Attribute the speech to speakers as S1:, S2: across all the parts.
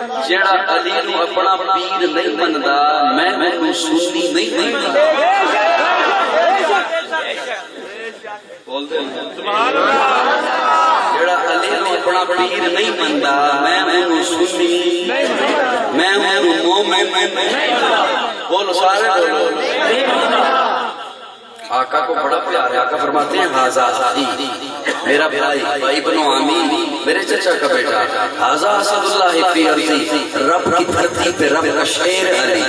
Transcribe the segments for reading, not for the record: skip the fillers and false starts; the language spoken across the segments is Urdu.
S1: جیڑا علی نو اپنا پیر نہیں مندا میں انہوں سنی نہیں مندا بول دے جیڑا علی نو اپنا پیر نہیں مندا میں انہوں سنی میں انہوں مومن بولو سارے بولو آقا کو بڑا پیار ہے آقا فرماتے ہیں حاضا میرا بھائی بنو آمین میرے چچا کا بیٹا حاضا اسد اللہ فی ارضی رب کی دھرتی پہ رب کا شیر علی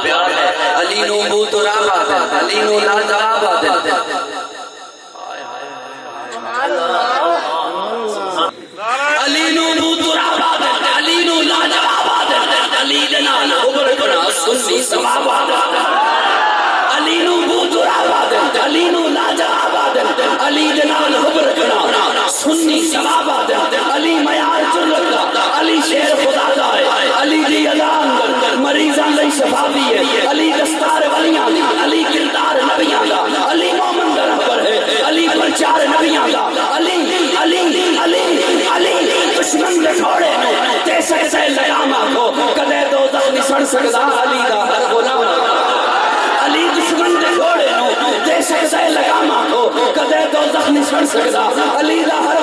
S1: پیار ہے علی نو بو تو راب آدھے علی نو لا جواب آدھے علی نو بو تو راب آدھے علی نو لا جواب آدھے علی دنا ابر کنا سنی سواب آدھے علی نو بوتو آبادن علی نو لاجا آبادن علی دنال حبر کنا سنی سواب آدن علی میار جرلتا علی شیر خدا دائے علی دی ادان مریضان لئی شفافی ہے علی دستار ولیاں علی کردار نبیاں دا علی مومن در حبر ہے علی پرچار نبیاں دا علی علی علی علی دشمن دے چھوڑے نو تے سکتے لیاما کو کدے دو دونی سڑ سکتا علی دا ہر غلام علی دشمن دے چھوڑے نو دے سکتے لگاما کو کدے دو زخمی سڑ سکتا علی دا ہر